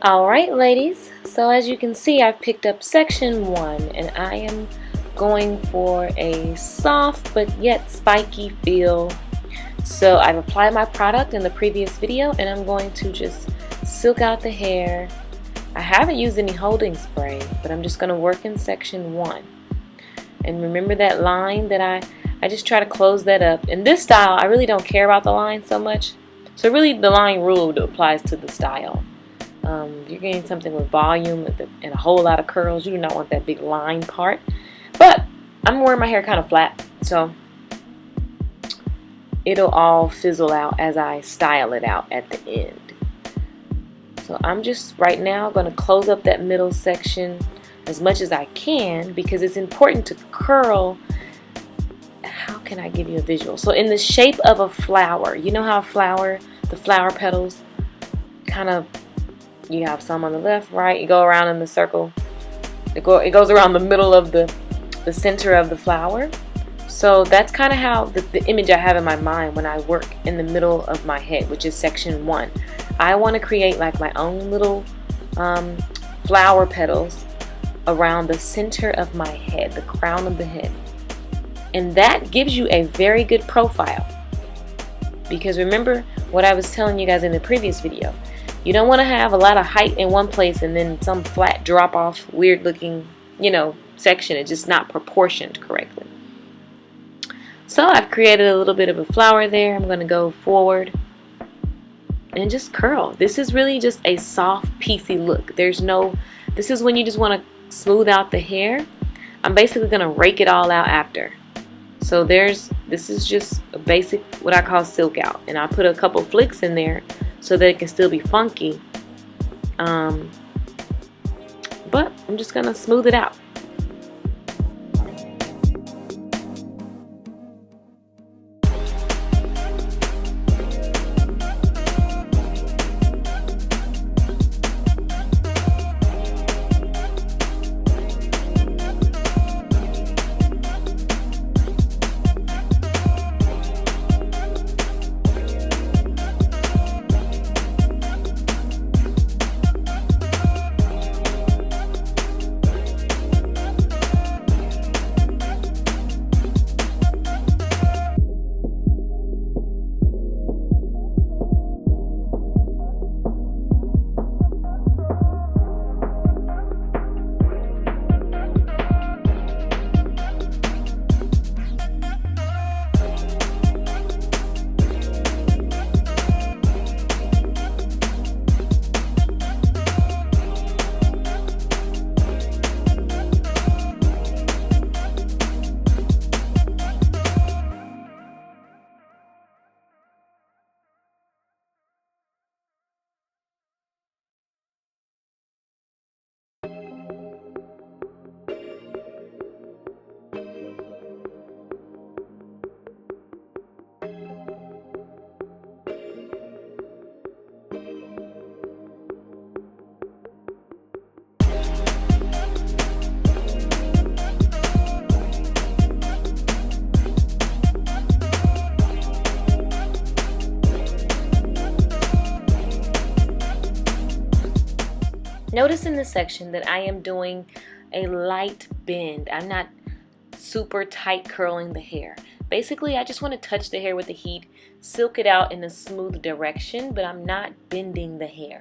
Alright ladies, so as you can see I've picked up section 1 and I am going for a soft but yet spiky feel. So I've applied my product in the previous video and I'm going to just silk out the hair. I haven't used any holding spray, but I'm just going to work in section 1. And remember that line that I just try to close that up. In this style I really don't care about the line so much, so really the line rule applies to the style. You're getting something with volume and a whole lot of curls. You do not want that big line part. But I'm wearing my hair kind of flat, so it'll all fizzle out as I style it out at the end. So I'm just right now going to close up that middle section as much as I can because it's important to curl. How can I give you a visual? So in the shape of a flower, you know how a flower, the flower petals kind of, you have some on the left, right, you go around in the circle. It goes around the middle of the center of the flower. So that's kind of how the image I have in my mind when I work in the middle of my head, which is section 1. I want to create like my own little flower petals around the center of my head, the crown of the head. And that gives you a very good profile. Because remember what I was telling you guys in the previous video. You don't want to have a lot of height in one place and then some flat drop off, weird looking, section. It's just not proportioned correctly. So I've created a little bit of a flower there. I'm going to go forward and just curl. This is really just a soft, piecey look. This is when you just want to smooth out the hair. I'm basically going to rake it all out after. So this is just a basic, what I call silk out. And I put a couple flicks in there so that it can still be funky. But I'm just going to smooth it out. Notice in this section that I am doing a light bend. I'm not super tight curling the hair. Basically, I just want to touch the hair with the heat, silk it out in a smooth direction, but I'm not bending the hair.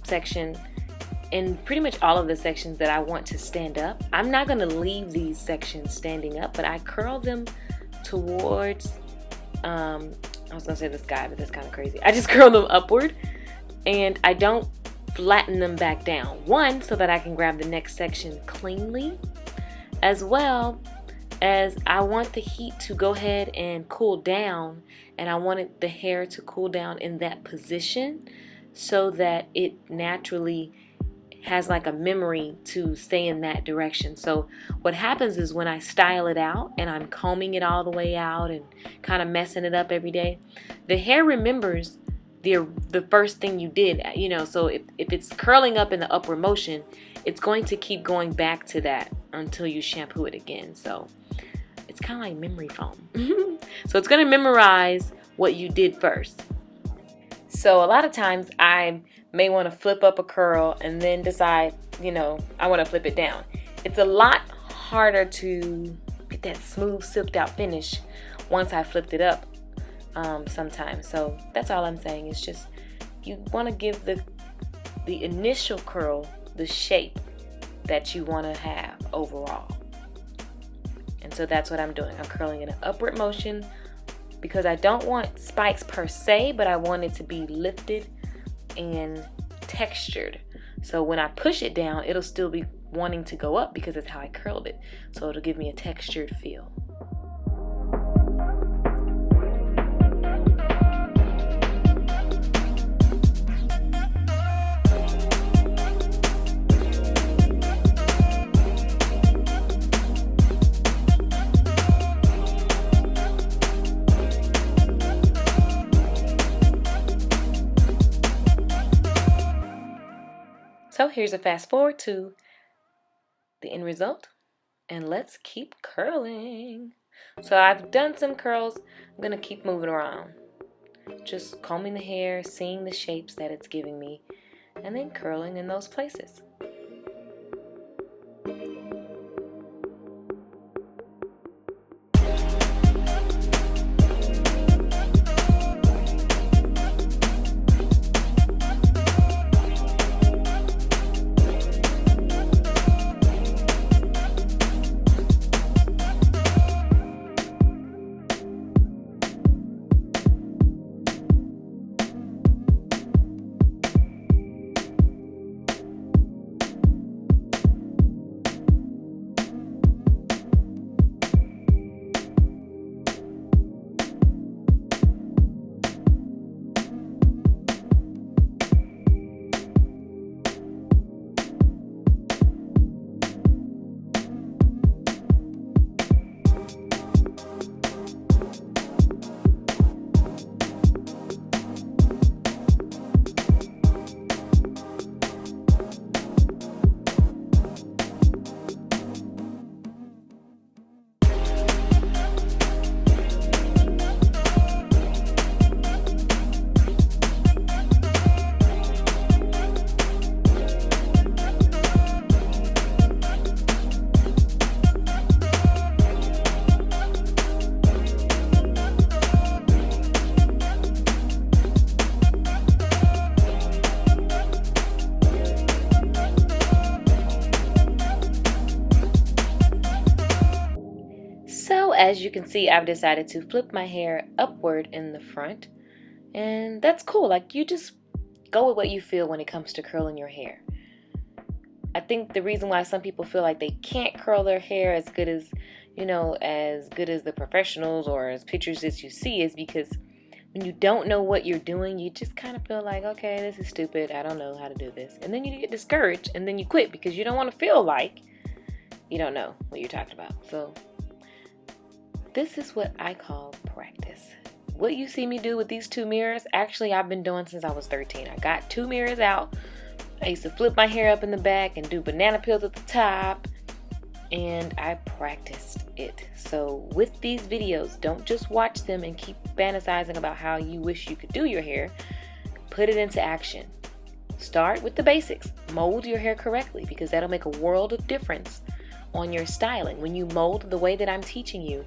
Section and pretty much all of the sections that I want to stand up. I'm not going to leave these sections standing up, but I curl them towards I was going to say the sky, but that's kind of crazy. I just curl them upward and I don't flatten them back down. One, so that I can grab the next section cleanly, as well as I want the heat to go ahead and cool down, and I wanted the hair to cool down in that position so that it naturally has like a memory to stay in that direction. So what happens is when I style it out and I'm combing it all the way out and kind of messing it up every day, the hair remembers the first thing you did, so if it's curling up in the upward motion, it's going to keep going back to that until you shampoo it again. So it's kind of like memory foam. So it's going to memorize what you did first. So a lot of times I may want to flip up a curl and then decide, I want to flip it down. It's a lot harder to get that smooth, silked out finish once I flipped it up sometimes. So that's all I'm saying. It's just you want to give the initial curl the shape that you want to have overall. And so that's what I'm doing. I'm curling in an upward motion because I don't want spikes per se, but I want it to be lifted and textured. So when I push it down, it'll still be wanting to go up because that's how I curled it. So it'll give me a textured feel. So here's a fast forward to the end result, and let's keep curling. So I've done some curls. I'm gonna keep moving around, just combing the hair, seeing the shapes that it's giving me, and then curling in those places. As you can see, I've decided to flip my hair upward in the front, and that's cool. Like, you just go with what you feel when it comes to curling your hair. I think the reason why some people feel like they can't curl their hair as good as, as good as the professionals or as pictures that you see is because when you don't know what you're doing, you just kind of feel like, okay, this is stupid. I don't know how to do this. And then you get discouraged and then you quit because you don't want to feel like you don't know what you're talking about. So this is what I call practice. What you see me do with these two mirrors, actually I've been doing since I was 13. I got two mirrors out. I used to flip my hair up in the back and do banana peels at the top, and I practiced it. So with these videos, don't just watch them and keep fantasizing about how you wish you could do your hair. Put it into action. Start with the basics. Mold your hair correctly because that'll make a world of difference on your styling. When you mold the way that I'm teaching you,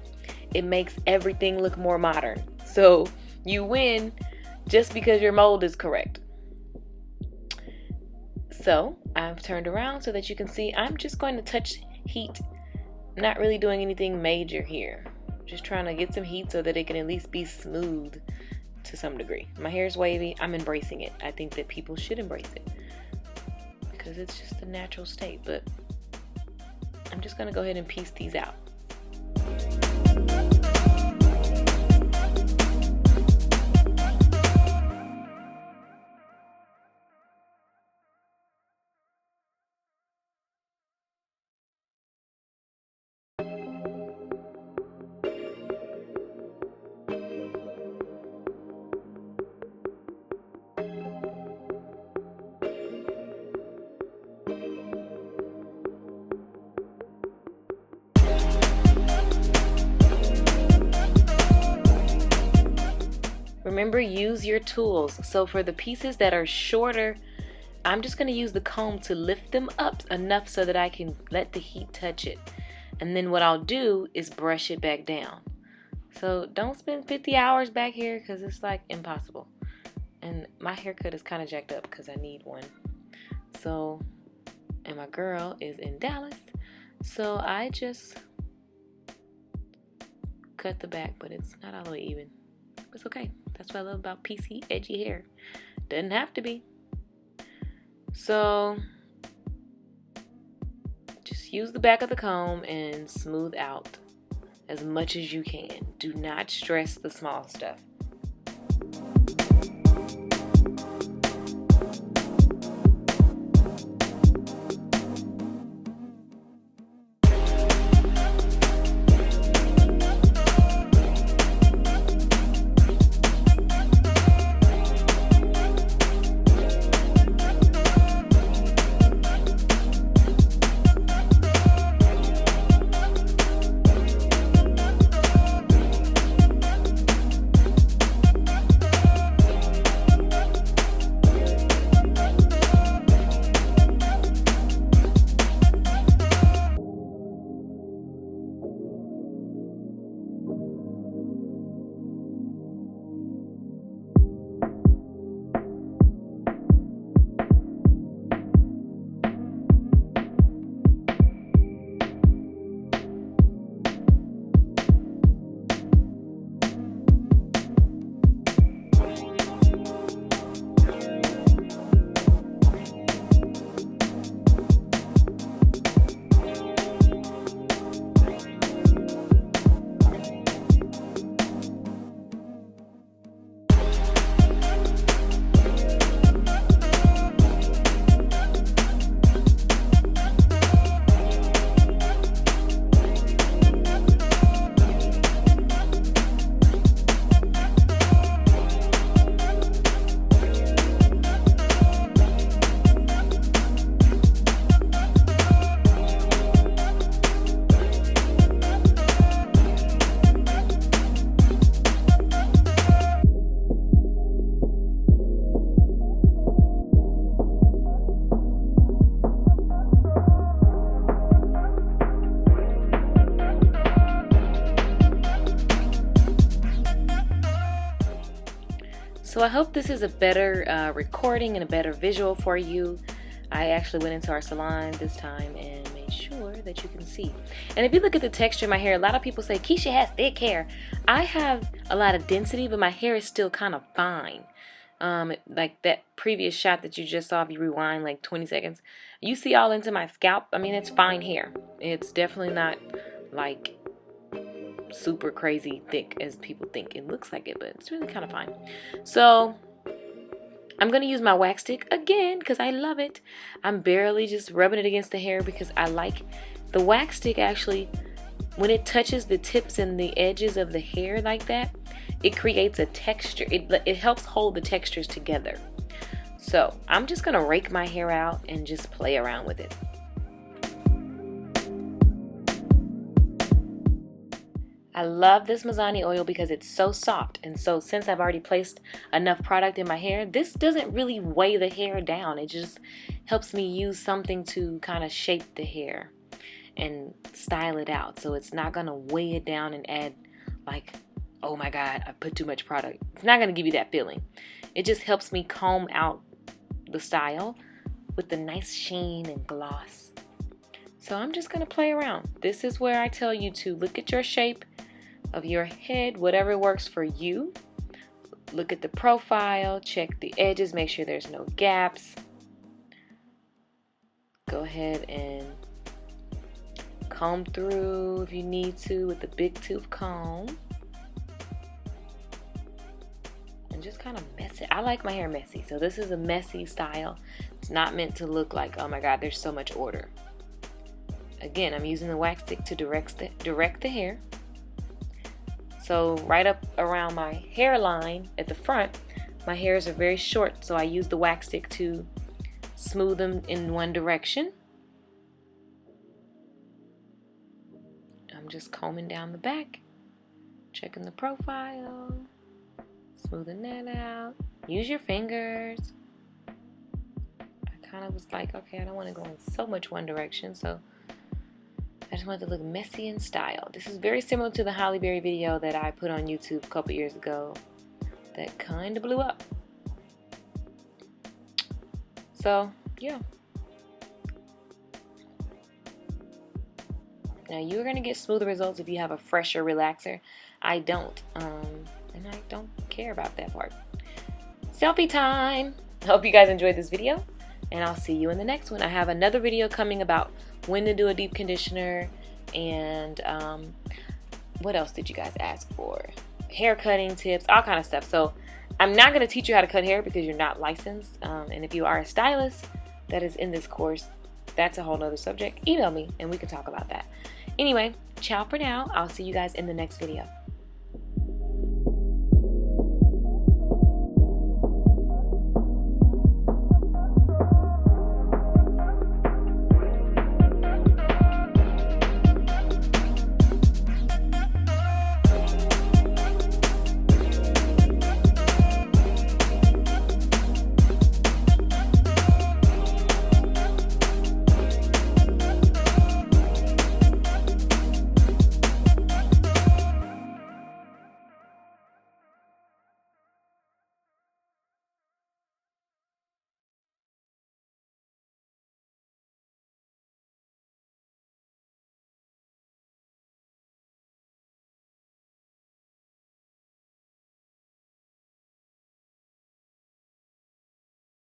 it makes everything look more modern. So you win just because your mold is correct. So I've turned around so that you can see I'm just going to touch heat. I'm not really doing anything major here. Just trying to get some heat so that it can at least be smooth to some degree. My hair is wavy. I'm embracing it. I think that people should embrace it because it's just a natural state. But I'm just going to go ahead and piece these out. Remember, use your tools. So for the pieces that are shorter, I'm just going to use the comb to lift them up enough so that I can let the heat touch it. And then what I'll do is brush it back down. So don't spend 50 hours back here because it's like impossible. And my haircut is kind of jacked up because I need one. So, and my girl is in Dallas. So I just cut the back, but it's not all the way even. It's okay. That's what I love about PC edgy hair. Doesn't have to be. So just use the back of the comb and smooth out as much as you can. Do not stress the small stuff. So I hope this is a better recording and a better visual for you. I actually went into our salon this time and made sure that you can see. And if you look at the texture of my hair, a lot of people say, Keisha has thick hair. I have a lot of density, but my hair is still kind of fine. Like that previous shot that you just saw, if you rewind like 20 seconds, you see all into my scalp. I mean, it's fine hair. It's definitely not like super crazy thick as people think it looks like it, but it's really kind of fine. So I'm going to use my wax stick again because I love it. I'm barely just rubbing it against the hair because I like the wax stick. Actually, when it touches the tips and the edges of the hair like that, it creates a texture. It helps hold the textures together. So I'm just going to rake my hair out and just play around with it. I love this Mizani oil because it's so soft, and so since I've already placed enough product in my hair, this doesn't really weigh the hair down. It just helps me use something to kind of shape the hair and style it out, so it's not going to weigh it down and add like, oh my god, I put too much product. It's not going to give you that feeling. It just helps me comb out the style with the nice sheen and gloss. So I'm just going to play around. This is where I tell you to look at your shape of your head, whatever works for you. Look at the profile, check the edges, make sure there's no gaps. Go ahead and Comb through if you need to with the big tooth comb. And just kind of mess it. I like my hair messy, so this is a messy style. It's not meant to look like, oh my god, there's so much order. Again, I'm using the wax stick to direct the hair. So right up around my hairline at the front, my hairs are very short, so I use the wax stick to smooth them in one direction. I'm just combing down the back, checking the profile, smoothing that out. Use your fingers. I kind of was like, okay, I don't want to go in so much one direction, so I just wanted to look messy in style. This is very similar to the Halle Berry video that I put on YouTube a couple years ago that kind of blew up. So, yeah. Now, you're going to get smoother results if you have a fresher relaxer. I don't. And I don't care about that part. Selfie time! I hope you guys enjoyed this video, and I'll see you in the next one. I have another video coming about when to do a deep conditioner, and what else did you guys ask for? Hair cutting tips, all kind of stuff. So I'm not going to teach you how to cut hair because you're not licensed, and if you are a stylist that is in this course, that's a whole nother subject. Email me and we can talk about that. Anyway, ciao for now. I'll see you guys in the next video.